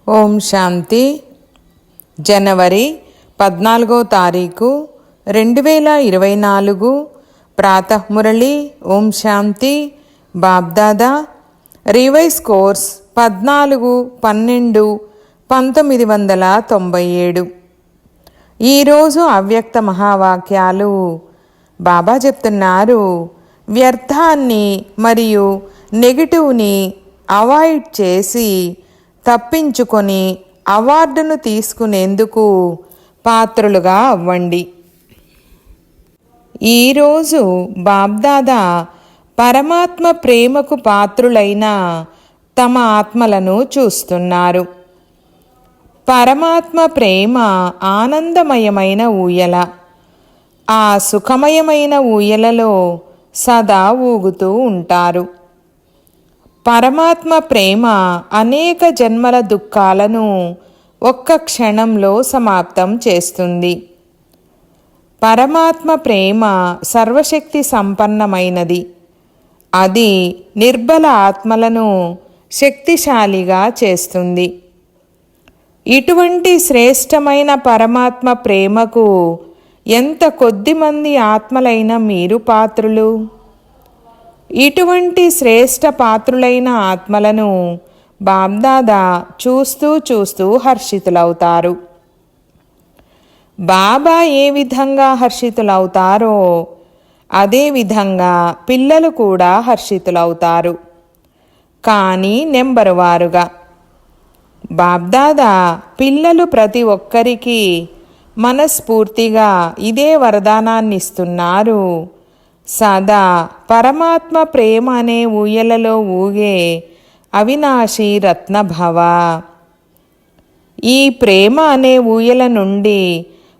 ఓం శాంతి. జనవరి 14వ తారీఖు 2024 ప్రాతఃమురళి. ఓం శాంతి. BapDada revise course 14/12/1997. ఈరోజు అవ్యక్త మహావాక్యాలు. బాబా చెప్తున్నారు, వ్యర్థాన్ని మరియు నెగిటివ్ని అవాయిడ్ చేసి తప్పించుకొని అవార్డును తీసుకునేందుకు పాత్రులుగా అవ్వండి. ఈరోజు బాబ్దాదా పరమాత్మ ప్రేమకు పాత్రులైన తమ ఆత్మలను చూస్తున్నారు. పరమాత్మ ప్రేమ ఆనందమయమైన ఊయల. ఆ సుఖమయమైన ఊయలలో సదా ఊగుతూ ఉంటారు. పరమాత్మ ప్రేమ అనేక జన్మల దుఃఖాలను ఒక్క క్షణంలో సమాప్తం చేస్తుంది. పరమాత్మ ప్రేమ సర్వశక్తి సంపన్నమైనది. అది నిర్బల ఆత్మలను శక్తిశాలిగా చేస్తుంది. ఇటువంటి శ్రేష్టమైన పరమాత్మ ప్రేమకు ఎంత కొద్దిమంది ఆత్మలైన మీరు పాత్రులు. ఇటువంటి శ్రేష్ట పాత్రులైన ఆత్మలను బాబ్దాదా చూస్తూ చూస్తూ హర్షితులవుతారు. బాబా ఏ విధంగా హర్షితులవుతారో అదేవిధంగా పిల్లలు కూడా హర్షితులవుతారు, కానీ నెంబరువారుగా. బాబ్దాదా పిల్లలు ప్రతి ఒక్కరికి మనస్ఫూర్తిగా ఇదే వరదానాన్నిస్తున్నారు. సదా పరమాత్మ ప్రేమ అనే ఊయలలో ఊగే అవినాశి రత్నభవ. ఈ ప్రేమ అనే ఊయల నుండి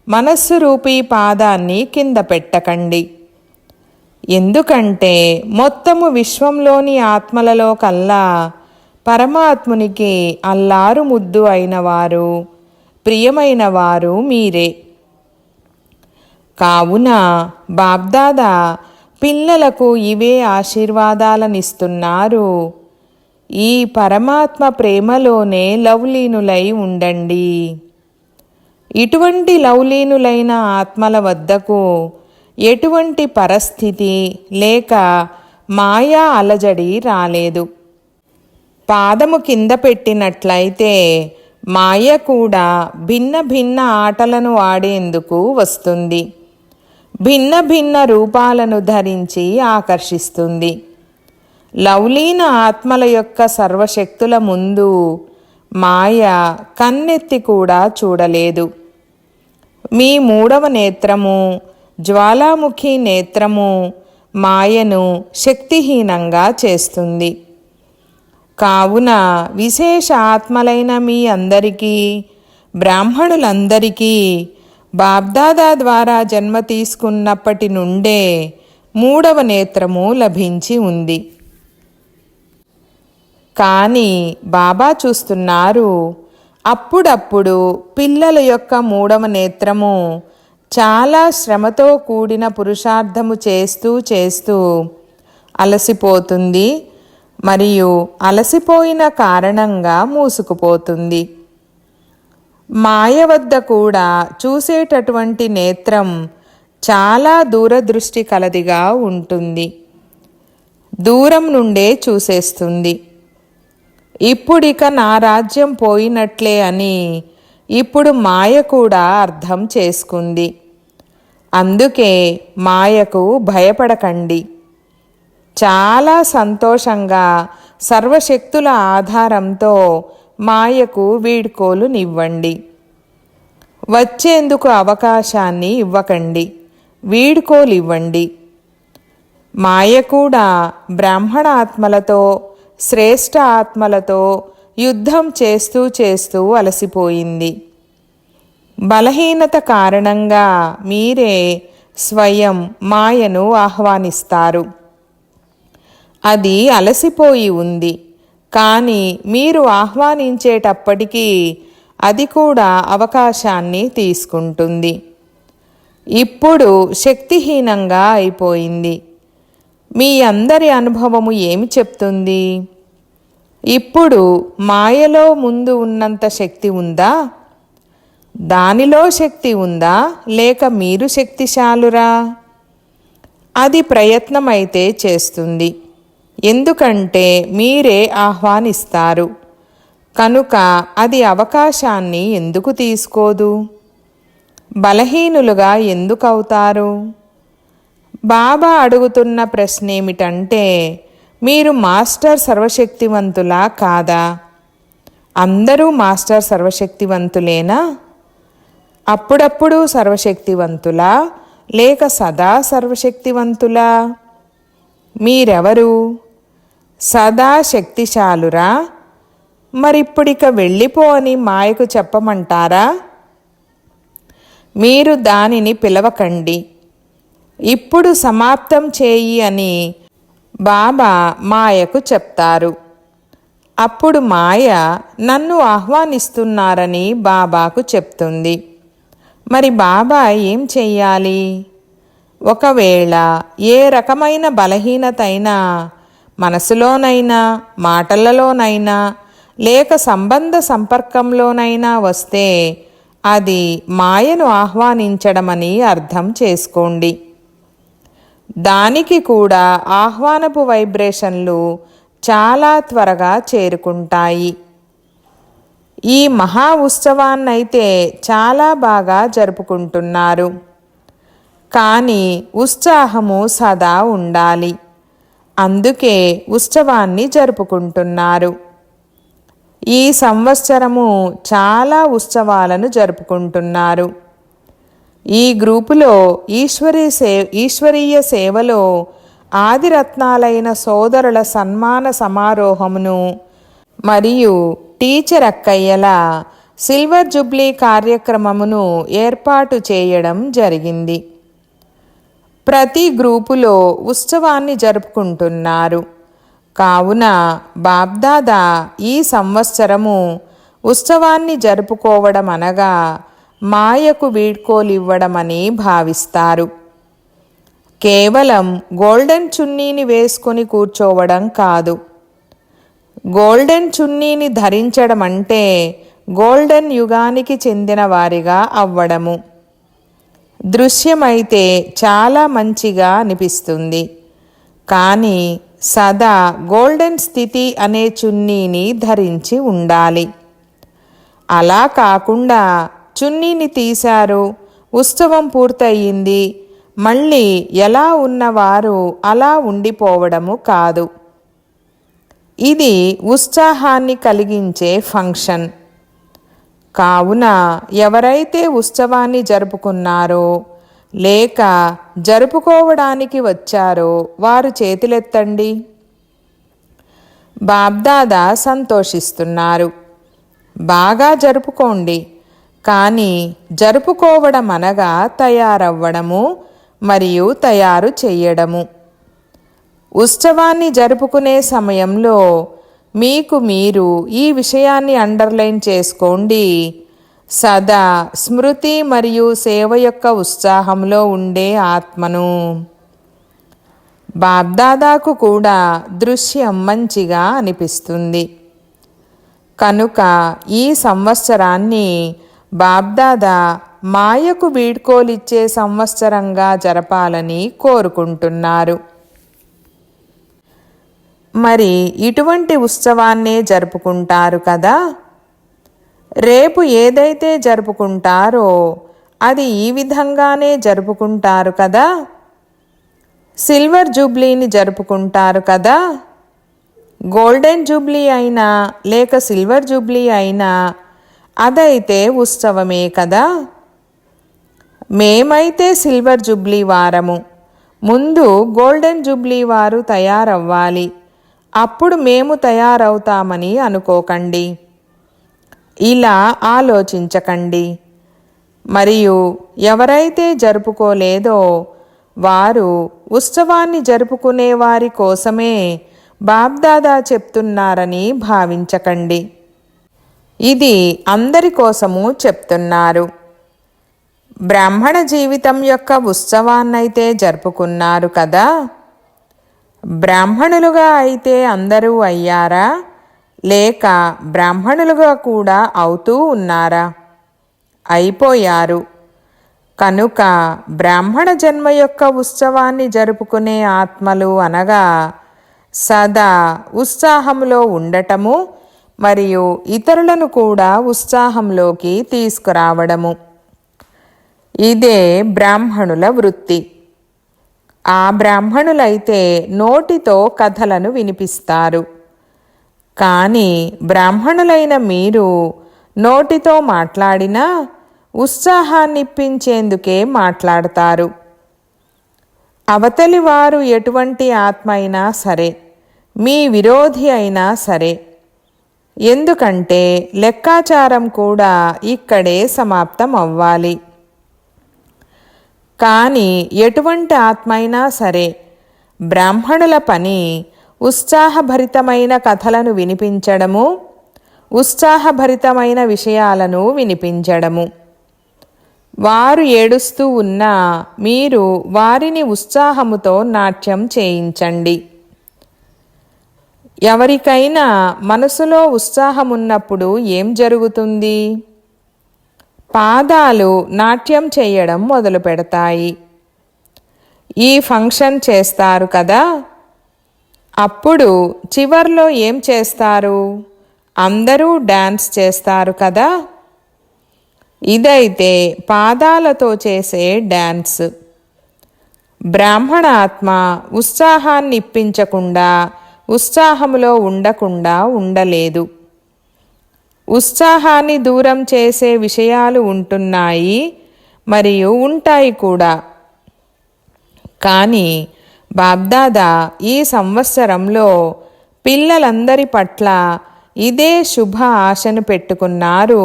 మనస్సు రూపీ పాదాన్ని కింద పెట్టకండి. ఎందుకంటే మొత్తము విశ్వంలోని ఆత్మలలో కల్లా పరమాత్మునికి అల్లారు ముద్దు అయినవారు, ప్రియమైన వారు మీరే. కావున బాబ్దాదా పిల్లలకు ఇవే ఆశీర్వాదాలనిస్తున్నారు. ఈ పరమాత్మ ప్రేమలోనే లవ్లీనులై ఉండండి. ఇటువంటి లవ్లీనులైన ఆత్మల వద్దకు ఎటువంటి పరిస్థితి లేక మాయా అలజడి రాలేదు. పాదము కింద పెట్టినట్లయితే మాయ కూడా భిన్న భిన్న ఆటలను ఆడేందుకు వస్తుంది. భిన్న భిన్న రూపాలను ధరించి ఆకర్షిస్తుంది. లవ్లీన ఆత్మల యొక్క సర్వశక్తుల ముందు మాయ కన్నెత్తి కూడా చూడలేదు. మీ మూడవ నేత్రము, జ్వాలాముఖి నేత్రము మాయను శక్తిహీనంగా చేస్తుంది. కావున విశేష ఆత్మలైన మీ అందరికీ, బ్రాహ్మణులందరికీ బాబ్దాదా ద్వారా జన్మ తీసుకున్నప్పటి నుండే మూడవ నేత్రము లభించి ఉంది. కానీ బాబా చూస్తున్నారు, అప్పుడప్పుడు పిల్లల యొక్క మూడవ నేత్రము చాలా శ్రమతో కూడిన పురుషార్థము చేస్తూ చేస్తూ అలసిపోతుంది మరియు అలసిపోయిన కారణంగా మూసుకుపోతుంది. మాయ వద్ద కూడా చూసేటటువంటి నేత్రం చాలా దూరదృష్టి కలదిగా ఉంటుంది. దూరం నుండే చూసేస్తుంది. ఇప్పుడిక నా రాజ్యం పోయినట్లే అని ఇప్పుడు మాయ కూడా అర్థం చేసుకుంది. అందుకే మాయకు భయపడకండి. చాలా సంతోషంగా సర్వశక్తుల ఆధారంతో మాయకు వీడ్కోలునివ్వండి. వచ్చేందుకు అవకాశాన్ని ఇవ్వకండి, వీడ్కోలివ్వండి. మాయ కూడా బ్రాహ్మణ ఆత్మలతో, శ్రేష్ఠ ఆత్మలతో యుద్ధం చేస్తూ చేస్తూ అలసిపోయింది. బలహీనత కారణంగా మీరే స్వయం మాయను ఆహ్వానిస్తారు. అది అలసిపోయి ఉంది, కానీ మీరు ఆహ్వానించేటప్పటికీ అది కూడా అవకాశాన్ని తీసుకుంటుంది. ఇప్పుడు శక్తిహీనంగా అయిపోయింది. మీ అందరి అనుభవము ఏమి చెప్తుంది? ఇప్పుడు మాయలో ముందు ఉన్నంత శక్తి ఉందా? దానిలో శక్తి ఉందా, లేక మీరు శక్తిశాలురా? అది ప్రయత్నమైతే చేస్తుంది, ఎందుకంటే మీరే ఆహ్వానిస్తారు కనుక అది అవకాశాన్ని ఎందుకు తీసుకోదు? బలహీనులుగా ఎందుకవుతారు? బాబా అడుగుతున్న ప్రశ్న ఏమిటంటే, మీరు మాస్టర్ సర్వశక్తివంతులా కాదా? అందరూ మాస్టర్ సర్వశక్తివంతులేనా? అప్పుడప్పుడు సర్వశక్తివంతులా, లేక సదా సర్వశక్తివంతులా? మీరెవరు? సదా శక్తిశాలురా? మరిప్పుడిక వెళ్ళిపో అని మాయకు చెప్పమంటారా? మీరు దానిని పిలవకండి, ఇప్పుడు సమాప్తం చేయి అని బాబా మాయకు చెప్తారు. అప్పుడు మాయ నన్ను ఆహ్వానిస్తున్నారని బాబాకు చెప్తుంది. మరి బాబా ఏం చెయ్యాలి? ఒకవేళ ఏ రకమైన బలహీనత అయినా మనసులోనైనా, మాటలలోనైనా, లేక సంబంధ సంపర్కంలోనైనా వస్తే అది మాయను ఆహ్వానించడమని అర్థం చేసుకోండి. దానికి కూడా ఆహ్వానపు వైబ్రేషన్లు చాలా త్వరగా చేరుకుంటాయి. ఈ మహా ఉత్సవాన్నైతే చాలా బాగా జరుపుకుంటున్నారు, కానీ ఉత్సాహము సదా ఉండాలి. అందుకే ఉత్సవాన్ని జరుపుకుంటున్నారు. ఈ సంవత్సరము చాలా ఉత్సవాలను జరుపుకుంటున్నారు. ఈ గ్రూపులో ఈశ్వరీయ సేవలో ఆదిరత్నాలైన సోదరుల సన్మాన సమారోహమును మరియు టీచర్ అక్కయ్యల సిల్వర్ జూబ్లీ కార్యక్రమమును ఏర్పాటు చేయడం జరిగింది. ప్రతి గ్రూపులో ఉత్సవాన్ని జరుపుకుంటున్నారు. కావున బాబ్దాదా ఈ సంవత్సరము ఉత్సవాన్ని జరుపుకోవడం అనగా మాయకు వీడ్కోలివ్వడమని భావిస్తారు. కేవలం గోల్డెన్ చున్నీని వేసుకొని కూర్చోవడం కాదు. గోల్డెన్ చున్నీని ధరించడం అంటే గోల్డెన్ యుగానికి చెందిన వారిగా అవ్వడము. దృశ్యమైతే చాలా మంచిగా అనిపిస్తుంది, కానీ సదా గోల్డెన్ స్థితి అనే చున్నీని ధరించి ఉండాలి. అలా కాకుండా చున్నీని తీశారు, ఉత్సవం పూర్తయింది, మళ్ళీ ఎలా ఉన్నవారు అలా ఉండిపోవడము కాదు. ఇది ఉత్సాహాన్ని కలిగించే ఫంక్షన్. కావున ఎవరైతే ఉత్సవాన్ని జరుపుకున్నారో లేక జరుపుకోవడానికి వచ్చారో వారు చేతులెత్తండి. బాబ్దాదా సంతోషిస్తున్నారు. బాగా జరుపుకోండి, కానీ జరుపుకోవడం అనగా తయారవ్వడము మరియు తయారు చెయ్యడము. ఉత్సవాన్ని జరుపుకునే సమయంలో మీకు మీరు ఈ విషయాన్ని అండర్లైన్ చేసుకోండి. సదా స్మృతి మరియు సేవ యొక్క ఉత్సాహంలో ఉండే ఆత్మను. బాబ్దాదాకు కూడా దృశ్యం మంచిగా అనిపిస్తుంది కనుక ఈ సంవత్సరాన్ని బాబ్దాదా మాయకు వీడ్కోలిచ్చే సంవత్సరంగా జరపాలని కోరుకుంటున్నారు. మరి ఇటువంటి ఉత్సవాన్నే జరుపుకుంటారు కదా. రేపు ఏదైతే జరుపుకుంటారో అది ఈ విధంగానే జరుపుకుంటారు కదా. సిల్వర్ జూబ్లీని జరుపుకుంటారు కదా. గోల్డెన్ జూబ్లీ అయినా లేక సిల్వర్ జూబ్లీ అయినా అదైతే ఉత్సవమే కదా. మేమైతే సిల్వర్ జూబ్లీ వారము, ముందు గోల్డెన్ జూబ్లీ వారు తయారవ్వాలి, అప్పుడు మేము తయారవుతామని అనుకోకండి. ఇలా ఆలోచించకండి. మరియు ఎవరైతే జరుపుకోలేదో వారు ఉత్సవాన్ని జరుపుకునే వారి కోసమే బాబ్దాదా చెప్తున్నారని భావించకండి. ఇది అందరి కోసము చెప్తున్నారు. బ్రాహ్మణ జీవితం యొక్క ఉత్సవాన్నైతే జరుపుకున్నారు కదా. బ్రాహ్మణులుగా అయితే అందరూ అయ్యారా, లేక బ్రాహ్మణులుగా కూడా అవుతూ ఉన్నారా? అయిపోయారు. కనుక బ్రాహ్మణ జన్మ యొక్క ఉత్సవాన్ని జరుపుకునే ఆత్మలు అనగా సదా ఉత్సాహంలో ఉండటము మరియు ఇతరులను కూడా ఉత్సాహంలోకి తీసుకురావడము. ఇదే బ్రాహ్మణుల వృత్తి. ఆ బ్రాహ్మణులైతే నోటితో కథలను వినిపిస్తారు. కానీ బ్రాహ్మణులైన మీరు నోటితో మాట్లాడినా ఉత్సాహాన్నిప్పించేందుకే మాట్లాడతారు. అవతలి వారు ఎటువంటి ఆత్మ అయినా సరే, మీ విరోధి అయినా సరే. ఎందుకంటే లెక్కాచారం కూడా ఇక్కడే సమాప్తం అవ్వాలి. కానీ ఎటువంటి ఆత్మ అయినా సరే, బ్రాహ్మణుల పని ఉత్సాహభరితమైన కథలను వినిపించడము, ఉత్సాహభరితమైన విషయాలను వినిపించడము. వారు ఏడుస్తూ ఉన్నా మీరు వారిని ఉత్సాహముతో నాట్యం చేయించండి. ఎవరికైనా మనసులో ఉత్సాహమున్నప్పుడు ఏం జరుగుతుంది? పాదాలు నాట్యం చేయడం మొదలు పెడతాయి. ఈ ఫంక్షన్ చేస్తారు కదా, అప్పుడు చివర్లో ఏం చేస్తారు? అందరూ డాన్స్ చేస్తారు కదా. ఇదైతే పాదాలతో చేసే డాన్స్. బ్రాహ్మణ ఆత్మ ఉత్సాహాన్ని ఇప్పించకుండా, ఉత్సాహములో ఉండకుండా ఉండలేదు. ఉత్సాహాన్ని దూరం చేసే విషయాలు ఉంటున్నాయి మరియు ఉంటాయి కూడా. కానీ బాబ్దాదా ఈ సంవత్సరంలో పిల్లలందరి పట్ల ఇదే శుభ ఆశను పెట్టుకున్నారు.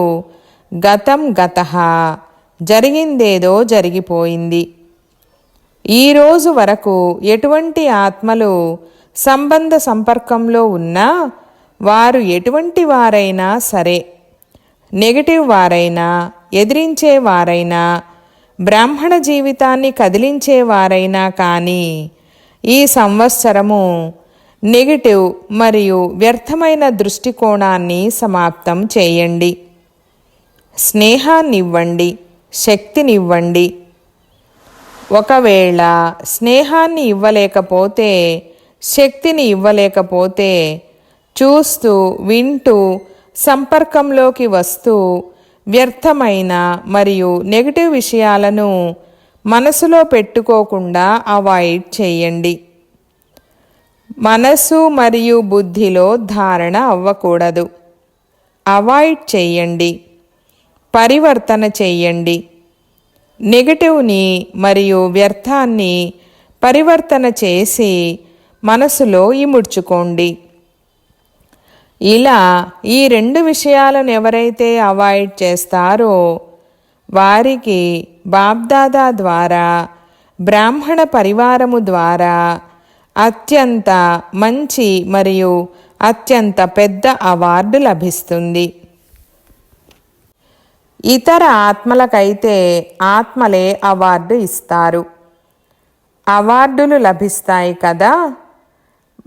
గతం గతః, జరిగిందేదో జరిగిపోయింది. ఈరోజు వరకు ఎటువంటి ఆత్మలు సంబంధ సంపర్కంలో ఉన్నా వారు ఎటువంటి వారైనా సరే, నెగటివ్ వారైనా, ఎదిరించే వారైనా, బ్రాహ్మణ జీవితాన్ని కదిలించే వారైనా కానీ ఈ సంవత్సరము నెగటివ్ మరియు వ్యర్థమైన దృష్టికోణాన్ని సమాప్తం చేయండి. స్నేహాన్నివ్వండి, శక్తినివ్వండి. ఒకవేళ స్నేహాన్ని ఇవ్వలేకపోతే, శక్తిని ఇవ్వలేకపోతే, చూస్తూ వింటూ సంపర్కంలోకి వస్తూ వ్యర్థమైన మరియు నెగటివ్ విషయాలను మనసులో పెట్టుకోకుండా అవాయిడ్ చేయండి. మనసు మరియు బుద్ధిలో ధారణ అవ్వకూడదు. అవాయిడ్ చేయండి. పరివర్తన చెయ్యండి. నెగటివ్ని మరియు వ్యర్థాన్ని పరివర్తన చేసి మనసులో ఇముడ్చుకోండి. ఇలా ఈ రెండు విషయాలను ఎవరైతే అవాయిడ్ చేస్తారో వారికి బాబ్దాదా ద్వారా, బ్రాహ్మణ పరివారము ద్వారా అత్యంత మంచి మరియు అత్యంత పెద్ద అవార్డు లభిస్తుంది. ఇతర ఆత్మలకైతే ఆత్మలే అవార్డు ఇస్తారు. అవార్డులు లభిస్తాయి కదా.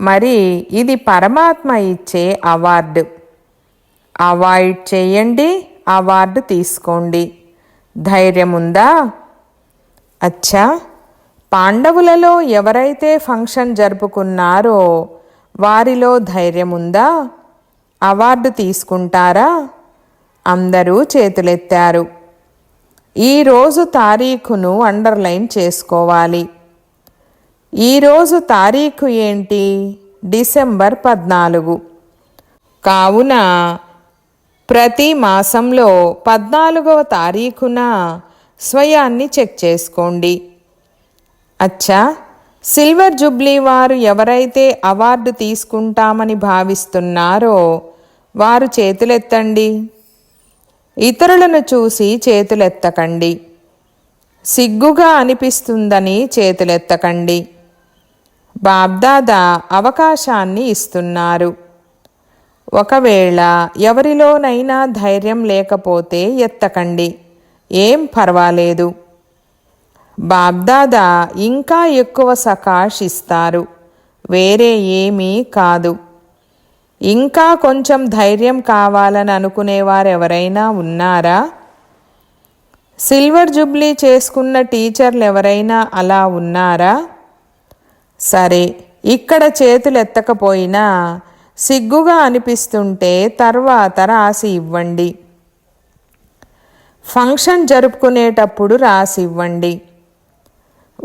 మరి ఇది పరమాత్మ ఇచ్చే అవార్డు. అవాయిడ్ చేయండి, అవార్డు తీసుకోండి. ధైర్యం ఉందా? అచ్చా, పాండవులలో ఎవరైతే ఫంక్షన్ జరుపుకున్నారో వారిలో ధైర్యం ఉందా? అవార్డు తీసుకుంటారా? అందరూ చేతులెత్తారు. ఈరోజు తారీఖును అండర్లైన్ చేసుకోవాలి. ఈరోజు తారీఖు ఏంటి? డిసెంబర్ 14. కావున ప్రతి మాసంలో 14వ తారీఖున స్వయాన్ని చెక్ చేసుకోండి. అచ్చా, సిల్వర్ జూబ్లీ వారు ఎవరైతే అవార్డు తీసుకుంటామని భావిస్తున్నారో వారు చేతులెత్తండి. ఇతరులను చూసి చేతులెత్తకండి. సిగ్గుగా అనిపిస్తుందని చేతులెత్తకండి. బాబ్దాదా అవకాశాన్ని ఇస్తున్నారు. ఒకవేళ ఎవరిలోనైనా ధైర్యం లేకపోతే ఎత్తకండి, ఏం పర్వాలేదు. బాబ్దాదా ఇంకా ఎక్కువ సకాష్ ఇస్తారు, వేరే ఏమీ కాదు. ఇంకా కొంచెం ధైర్యం కావాలని అనుకునేవారు ఎవరైనా ఉన్నారా? సిల్వర్ జూబ్లీ చేసుకున్న టీచర్లు ఎవరైనా అలా ఉన్నారా? సరే, ఇక్కడ చేతులు ఎత్తకపోయినా సిగ్గుగా అనిపిస్తుంటే తర్వాత రాసి ఇవ్వండి. ఫంక్షన్ జరుపుకునేటప్పుడు రాసి ఇవ్వండి.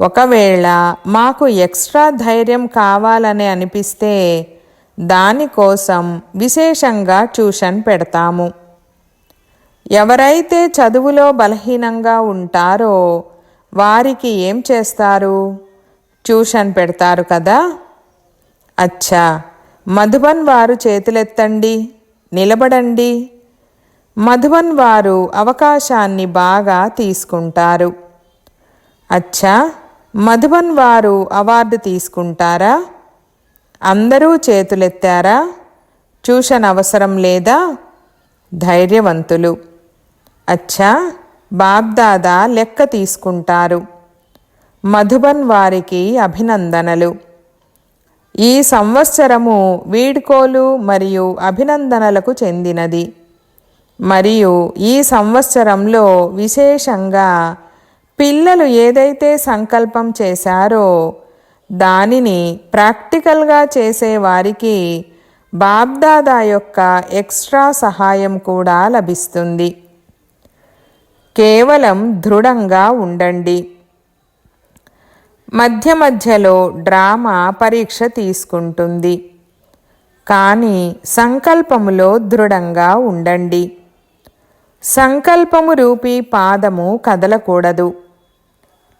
ఒకవేళ మాకు ఎక్స్ట్రా ధైర్యం కావాలని అనిపిస్తే దానికోసం విశేషంగా ట్యూషన్ పెడతాము. ఎవరైతే చదువులో బలహీనంగా ఉంటారో వారికి ఏం చేస్తారు? ట్యూషన్ పెడతారు కదా. అచ్చా, మధుబన్ వారు చేతులెత్తండి, నిలబడండి. మధుబన్ వారు అవకాశాన్ని బాగా తీసుకుంటారు. అచ్చా, మధుబన్ వారు అవార్డు తీసుకుంటారా? అందరూ చేతులెత్తారా? ట్యూషన్ అవసరం లేదా? ధైర్యవంతులు. అచ్చా, బాబ్దాదా లెక్క తీసుకుంటారు. మధుబన్ వారికి అభినందనలు. ఈ సంవత్సరము వీడ్కోలు మరియు అభినందనలకు చెందినది. మరియు ఈ సంవత్సరంలో విశేషంగా పిల్లలు ఏదైతే సంకల్పం చేశారో దానిని ప్రాక్టికల్గా చేసేవారికి బాబ్దాదా యొక్క ఎక్స్ట్రా సహాయం కూడా లభిస్తుంది. కేవలం దృఢంగా ఉండండి. మధ్య మధ్యలో డ్రామా పరీక్ష తీసుకుంటుంది, కానీ సంకల్పములో దృఢంగా ఉండండి. సంకల్పము రూపీ పాదము కదలకూడదు,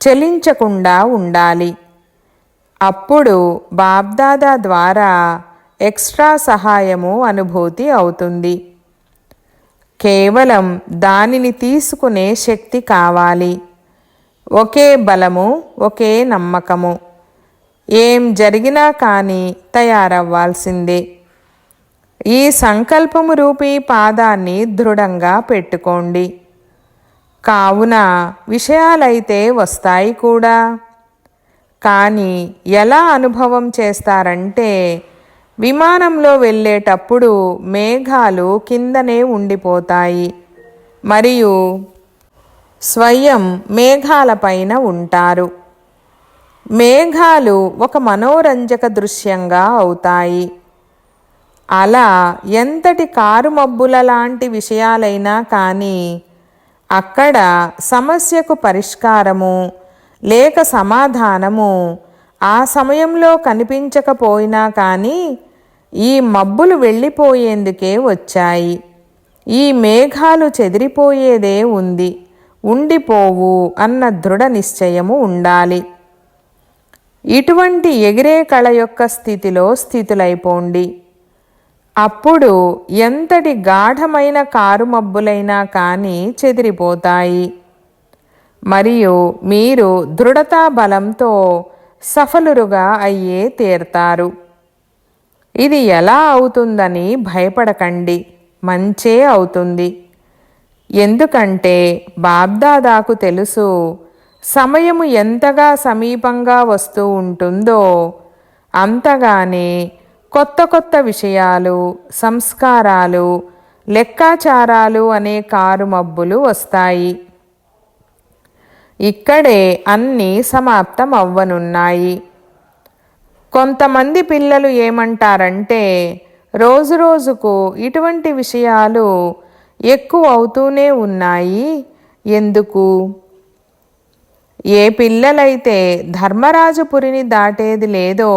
చలించకుండా ఉండాలి. అప్పుడు బాబ్దాదా ద్వారా ఎక్స్ట్రా సహాయము అనుభూతి అవుతుంది. కేవలం దానిని తీసుకునే శక్తి కావాలి. ఒకే బలము, ఒకే నమ్మకము. ఏం జరిగినా కానీ తయారవ్వాల్సిందే. ఈ సంకల్పము రూపీ పాదాన్ని దృఢంగా పెట్టుకోండి. కావున విషయాలైతే వస్తాయి కూడా, కానీ ఎలా అనుభవం చేస్తారంటే విమానంలో వెళ్ళేటప్పుడు మేఘాలు కిందనే ఉండిపోతాయి మరియు స్వయం మేఘాలపైన ఉంటారు. మేఘాలు ఒక మనోరంజక దృశ్యంగా అవుతాయి. అలా ఎంతటి కారుమబ్బుల లాంటి విషయాలైనా కానీ అక్కడ సమస్యకు పరిష్కారము లేక సమాధానము ఆ సమయంలో కనిపించకపోయినా కానీ ఈ మబ్బులు వెళ్ళిపోయేందుకే వచ్చాయి. ఈ మేఘాలు చెదిరిపోయేదే ఉంది, ఉండిపోవు అన్న దృఢ నిశ్చయము ఉండాలి. ఇటువంటి ఎగిరే కళ యొక్క స్థితిలో స్థితులైపోండి. అప్పుడు ఎంతటి గాఢమైన కారుమబ్బులైనా కానీ చెదిరిపోతాయి మరియు మీరు దృఢతా బలంతో సఫలురుగా అయ్యే తీరుతారు. ఇది ఎలా అవుతుందని భయపడకండి, మంచే అవుతుంది. ఎందుకంటే బాబ్దాదాకు తెలుసు సమయము ఎంతగా సమీపంగా వస్తూ ఉంటుందో అంతగానే కొత్త కొత్త విషయాలు, సంస్కారాలు, లెక్కాచారాలు అనే కారుమబ్బులు వస్తాయి. ఇక్కడే అన్నీ సమాప్తం అవ్వనున్నాయి. కొంతమంది పిల్లలు ఏమంటారంటే రోజు రోజుకు ఇటువంటి విషయాలు ఎక్కువ అవుతూనే ఉన్నాయి, ఎందుకు? ఏ పిల్లలైతే ధర్మరాజపురిని దాటేది లేదో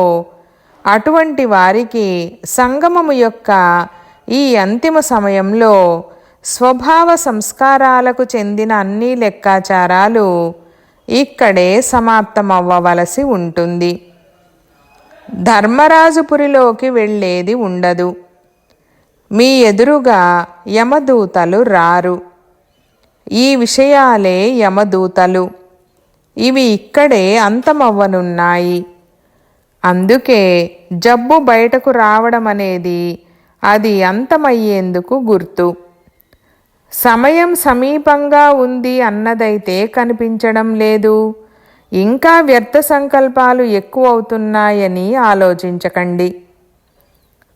అటువంటి వారికి సంగమము యొక్క ఈ అంతిమ సమయంలో స్వభావ సంస్కారాలకు చెందిన అన్ని లెక్కాచారాలు ఇక్కడే సమాప్తమవ్వవలసి ఉంటుంది. ధర్మరాజుపురిలోకి వెళ్ళేది ఉండదు. మీ ఎదురుగా యమదూతలు రారు. ఈ విషయాలే యమదూతలు. ఇవి ఇక్కడే అంతమవ్వనున్నాయి. అందుకే జబ్బు బయటకు రావడం అనేది అది అంతమయ్యేందుకు గుర్తు. సమయం సమీపంగా ఉంది అన్నదైతే కనిపించడం లేదు. ఇంకా వ్యర్థ సంకల్పాలు ఎక్కువ అవుతున్నాయని ఆలోచించకండి.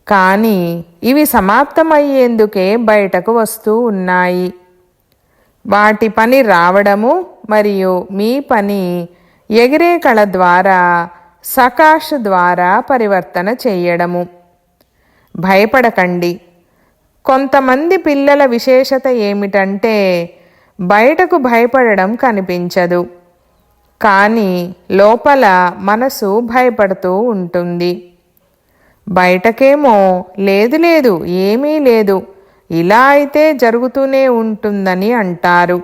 కానీ ఇవి సమాప్తమయ్యేందుకే బయటకు వస్తూ ఉన్నాయి. వాటి పని రావడము మరియు మీ పని ఎగిరే కళ ద్వారా సకాష్ ద్వారా పరివర్తన చెయ్యడము. భయపడకండి. కొంతమంది పిల్లల విశేషత ఏమిటంటే బయటకు భయపడడం కనిపించదు, కానీ లోపల మనసు భయపడుతూ ఉంటుంది. బయటకేమో లేదు లేదు ఏమీ లేదు, ఇలా అయితే జరుగుతూనే ఉంటుందని అంటారు.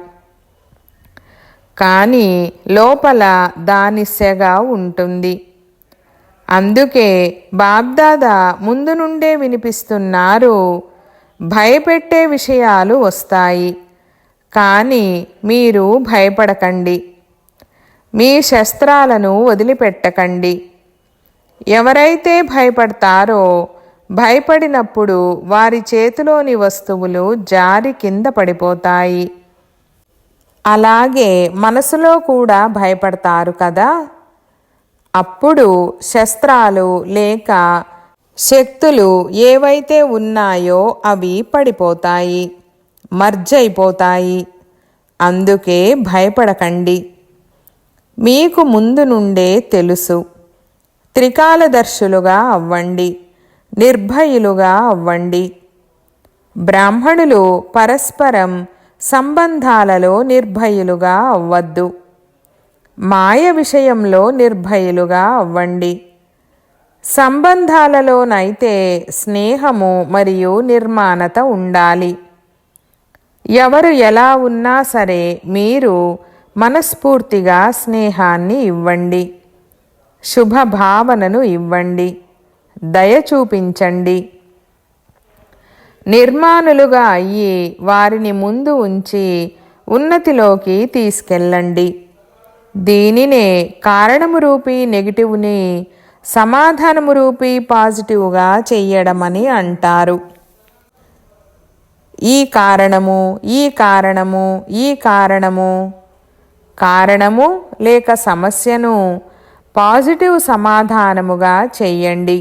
కానీ లోపల దాని సెగ ఉంటుంది. అందుకే బాబ్దాదా ముందు నుండే వినిపిస్తున్నారు, భయపెట్టే విషయాలు వస్తాయి, కానీ మీరు భయపడకండి. మీ శస్త్రాలను వదిలిపెట్టకండి. ఎవరైతే భయపడతారో భయపడినప్పుడు వారి చేతిలోని వస్తువులు జారి కింద పడిపోతాయి. అలాగే మనసులో కూడా భయపడతారు కదా, అప్పుడు శస్త్రాలు లేక శక్తులు ఏవైతే ఉన్నాయో అవి పడిపోతాయి, మర్జ్ అయిపోతాయి. అందుకే భయపడకండి. మీకు ముందు నుండే తెలుసు. త్రికాలదర్శులుగా అవ్వండి, నిర్భయులుగా అవ్వండి. బ్రాహ్మణులు పరస్పరం సంబంధాలలో నిర్భయులుగా అవ్వద్దు. మాయ విషయంలో నిర్భయులుగా అవ్వండి. సంబంధాలలోనైతే స్నేహము మరియు నిర్మాణత ఉండాలి. ఎవరు ఎలా ఉన్నా సరే మీరు మనస్ఫూర్తిగా స్నేహాన్ని ఇవ్వండి, శుభభావనను ఇవ్వండి, దయ చూపించండి. నిర్మాణులుగా అయ్యి వారిని ముందు ఉంచి ఉన్నతిలోకి తీసుకెళ్ళండి. దీనినే కారణము రూపీ నెగిటివ్ని సమాధానము రూపీ పాజిటివ్గా చెయ్యడమని అంటారు. ఈ కారణము, ఈ కారణము, ఈ కారణము, కారణము లేక సమస్యను పాజిటివ్ సమాధానముగా చెయ్యండి.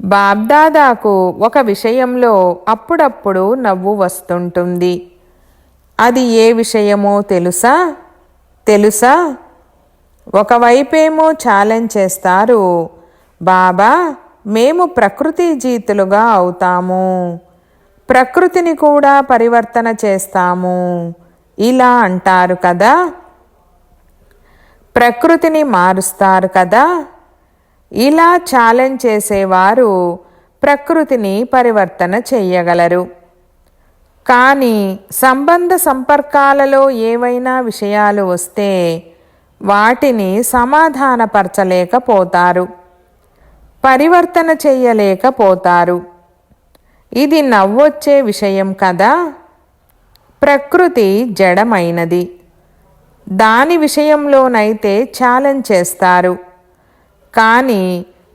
బాబ్దాదాకు ఒక విషయంలో అప్పుడప్పుడు నవ్వు వస్తుంటుంది. అది ఏ విషయమో తెలుసా? ఒకవైపేమో ఛాలెంజ్ చేస్తారు, బాబా మేము ప్రకృతి జీతులుగా అవుతాము, ప్రకృతిని కూడా పరివర్తన చేస్తాము, ఇలా అంటారు కదా, ప్రకృతిని మారుస్తారు కదా. ఇలా ఛాలెంజ్ చేసేవారు ప్రకృతిని పరివర్తన చెయ్యగలరు. కానీ సంబంధ సంపర్కాలలో ఏవైనా విషయాలు వస్తే వాటిని సమాధానపరచలేకపోతారు, పరివర్తన చెయ్యలేకపోతారు. ఇది నవ్వొచ్చే విషయం కదా. ప్రకృతి జడమైనది, దాని విషయంలోనైతే ఛాలెంజ్ చేస్తారు, కానీ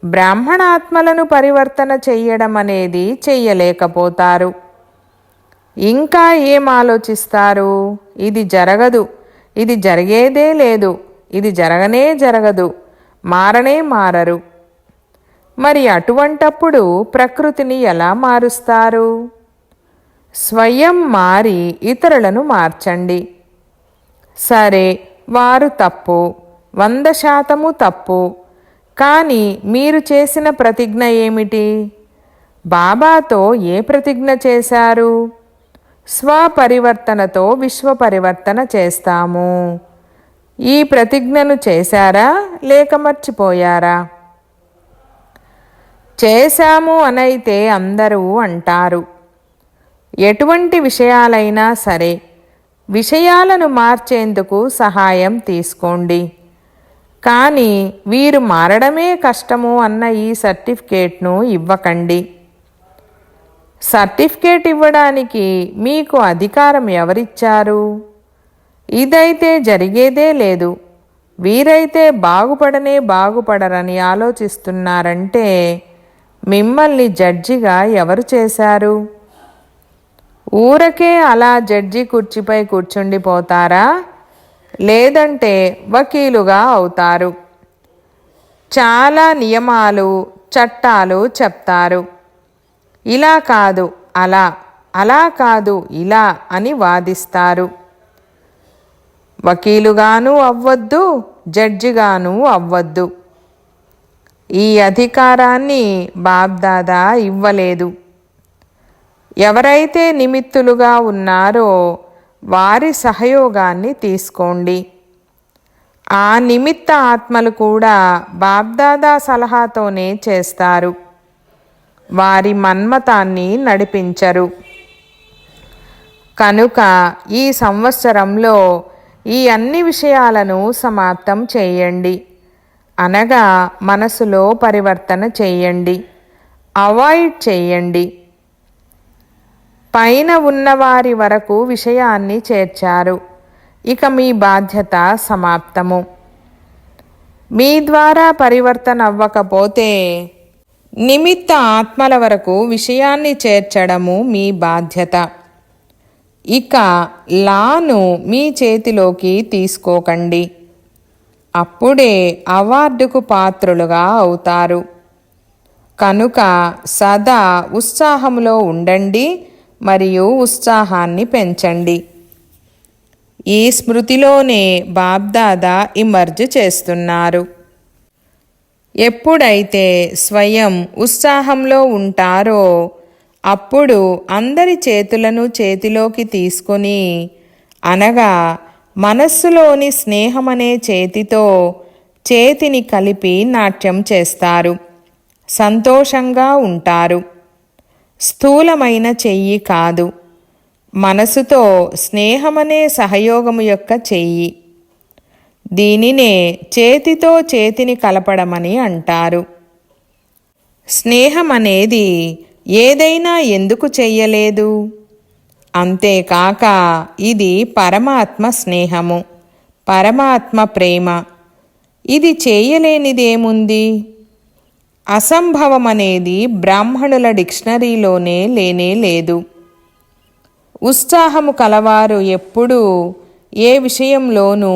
బ్రాహ్మణాత్మలను పరివర్తన చెయ్యడం అనేది చెయ్యలేకపోతారు. ఇంకా ఏం ఆలోచిస్తారు? ఇది జరగదు, ఇది జరిగేదే లేదు, ఇది జరగనే జరగదు, మారనే మారరు. మరి అటువంటప్పుడు ప్రకృతిని ఎలా మారుస్తారు? స్వయం మారి ఇతరులను మార్చండి. సరే, వారు తప్పు, 100% తప్పు. కానీ మీరు చేసిన ప్రతిజ్ఞ ఏమిటి? బాబాతో ఏ ప్రతిజ్ఞ చేశారు? స్వపరివర్తనతో విశ్వ పరివర్తన చేస్తాము. ఈ ప్రతిజ్ఞను చేశారా లేక మర్చిపోయారా? చేశాము అనైతే అందరూ అంటారు. ఎటువంటి విషయాలైనా సరే విషయాలను మార్చేందుకు సహాయం తీసుకోండి. కానీ వీరు మారడమే కష్టము అన్న ఈ సర్టిఫికేట్ను ఇవ్వకండి. సర్టిఫికేట్ ఇవ్వడానికి మీకు అధికారం ఎవరిచ్చారు? ఇదైతే జరిగేదే లేదు, వీరైతే బాగుపడరని ఆలోచిస్తున్నారంటే మిమ్మల్ని జడ్జిగా ఎవరు చేశారు? ఊరకే అలా జడ్జి కుర్చీపై కూర్చుండిపోతారా? లేదంటే వకీలుగా అవుతారు. చాలా నియమాలు, చట్టాలు చెప్తారు. ఇలా కాదు అలా, అలా కాదు ఇలా అని వాదిస్తారు. వకీలుగాను అవ్వద్దు, జడ్జిగాను అవ్వద్దు. ఈ అధికారాన్ని బాబ్దాదా ఇవ్వలేదు. ఎవరైతే నిమిత్తులుగా ఉన్నారో వారి సహయోగాన్ని తీసుకోండి. ఆ నిమిత్త ఆత్మలు కూడా బాబ్దాదా సలహాతోనే చేస్తారు. వారి మన్మతాన్ని నడిపించరు. కనుక ఈ సంవత్సరంలో ఈ అన్ని విషయాలను సమాప్తం చేయండి. అనగా మనసులో పరివర్తన చేయండి, అవాయిడ్ చేయండి. పైన ఉన్నవారి వరకు విషయాన్ని చేర్చారు. ఇక మీ బాధ్యత సమాప్తము. మీ ద్వారా పరివర్తన అవ్వకపోతే నిమిత్త ఆత్మల వరకు విషయాన్ని చేర్చడము మీ బాధ్యత. ఇక లాను మీ చేతిలోకి తీసుకోకండి. అప్పుడే అవార్డుకు పాత్రులుగా అవుతారు. కనుక సదా ఉత్సాహంలో ఉండండి మరియు ఉత్సాహాన్ని పెంచండి. ఈ స్మృతిలోనే బాబ్దాదా ఇమర్జ్ చేస్తున్నారు. ఎప్పుడైతే స్వయం ఉత్సాహంలో ఉంటారో అప్పుడు అందరి చేతులను చేతిలోకి తీసుకొని, అనగా మనస్సులోని స్నేహమనే చేతితో చేతిని కలిపి నాట్యం చేస్తారు. సంతోషంగా ఉంటారు. స్థూలమైన చెయ్యి కాదు, మనసుతో స్నేహమనే సహయోగము యొక్క చెయ్యి. దీనినే చేతితో చేతిని కలపడమని అంటారు. స్నేహం అనేది ఏదైనా ఎందుకు చెయ్యలేదు? అంతేకాక ఇది పరమాత్మ స్నేహము, పరమాత్మ ప్రేమ. ఇది చేయలేనిదేముంది? అసంభవమనేది బ్రాహ్మణుల డిక్షనరీలోనే లేనే లేదు. ఉత్సాహము కలవారు ఎప్పుడూ ఏ విషయంలోనూ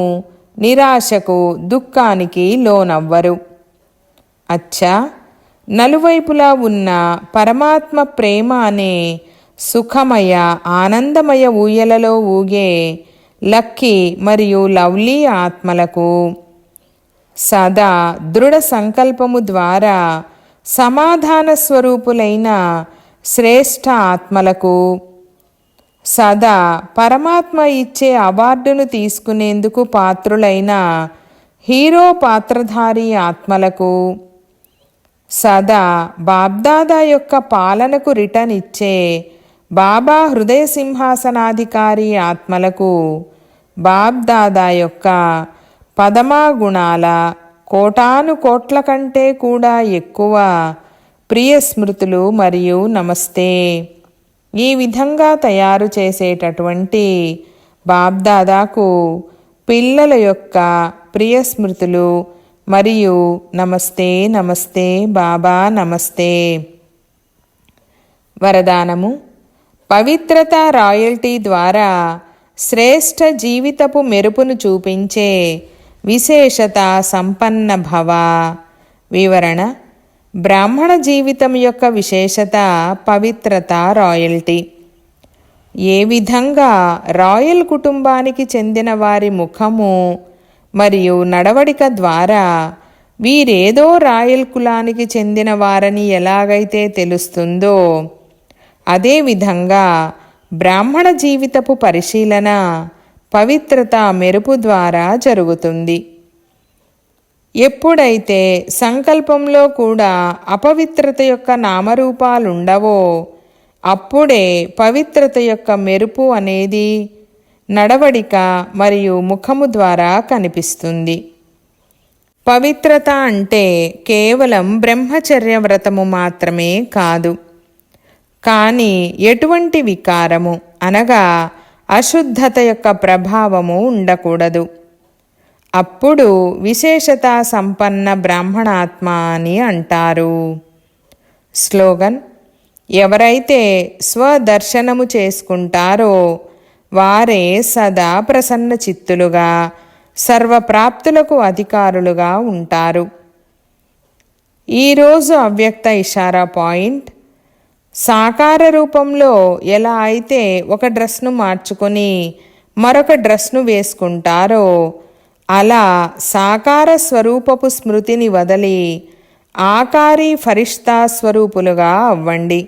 నిరాశకు, దుఃఖానికి లోనవ్వరు. అచ్చా, నలువైపులా ఉన్న పరమాత్మ ప్రేమ అనే సుఖమయ, ఆనందమయ ఊయలలో ఊగే లక్కీ మరియు లవ్లీ ఆత్మలకు సదా దృఢ సంకల్పము ద్వారా సమాధాన స్వరూపులైన శ్రేష్ఠ ఆత్మలకు సదా పరమాత్మ ఇచ్చే అవార్డును తీసుకునేందుకు పాత్రులైన హీరో పాత్రధారి ఆత్మలకు సదా బాబ్దాదా యొక్క పాలనకు రిటర్న్ ఇచ్చే బాబా హృదయ సింహాసనాధికారి ఆత్మలకు బాబ్దాదా యొక్క పదమా గుణాల కోటాను కోట్ల కంటే కూడా ఎక్కువ ప్రియ స్మృతులు మరియు నమస్తే. ఈ విధంగా తయారు చేసేటటువంటి బాబ్దాదాకు పిల్లల యొక్క ప్రియ స్మృతులు మరియు నమస్తే నమస్తే బాబా నమస్తే. వరదానము: పవిత్రత రాయల్టీ ద్వారా శ్రేష్ఠ జీవితపు మెరుపును చూపించే విశేషత సంపన్న భవ. వివరణ: బ్రాహ్మణ జీవితం యొక్క విశేషత పవిత్రత రాయల్టీ. ఏ విధంగా రాయల్ కుటుంబానికి చెందిన వారి ముఖము మరియు నడవడిక ద్వారా వీరేదో రాయల్ కులానికి చెందిన వారని ఎలాగైతే తెలుస్తుందో, అదేవిధంగా బ్రాహ్మణ జీవితపు పరిశీలన పవిత్రత మెరుపు ద్వారా జరుగుతుంది. ఎప్పుడైతే సంకల్పంలో కూడా అపవిత్రత యొక్క నామరూపాలుండవో అప్పుడే పవిత్రత యొక్క మెరుపు అనేది నడవడిక మరియు ముఖము ద్వారా కనిపిస్తుంది. పవిత్రత అంటే కేవలం బ్రహ్మచర్య వ్రతము మాత్రమే కాదు, కానీ ఎటువంటి వికారము అనగా అశుద్ధత యొక్క ప్రభావము ఉండకూడదు. అప్పుడు విశేషత సంపన్న బ్రాహ్మణాత్మ అని అంటారు. స్లోగన్: ఎవరైతే స్వదర్శనము చేసుకుంటారో వారే సదా ప్రసన్న చిత్తులుగా సర్వప్రాప్తులకు అధికారులుగా ఉంటారు. ఈరోజు అవ్యక్త ఇషారా పాయింట్: సాకార రూపంలో ఎలా అయితే ఒక డ్రెస్ను మార్చుకొని మరొక డ్రెస్ను వేసుకుంటారో అలా సాకార స్వరూపపు స్మృతిని వదలి ఆకారి ఫరిష్తా స్వరూపులుగా అవ్వండి.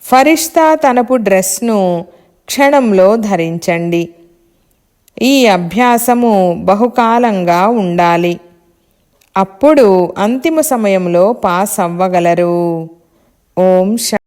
ఫరిష్తా తనపు డ్రెస్ను క్షణంలో ధరించండి. ఈ అభ్యాసము బహుకాలంగా ఉండాలి. అప్పుడు అంతిమ సమయంలో పాస్ అవ్వగలరు. ఓం శాంతి.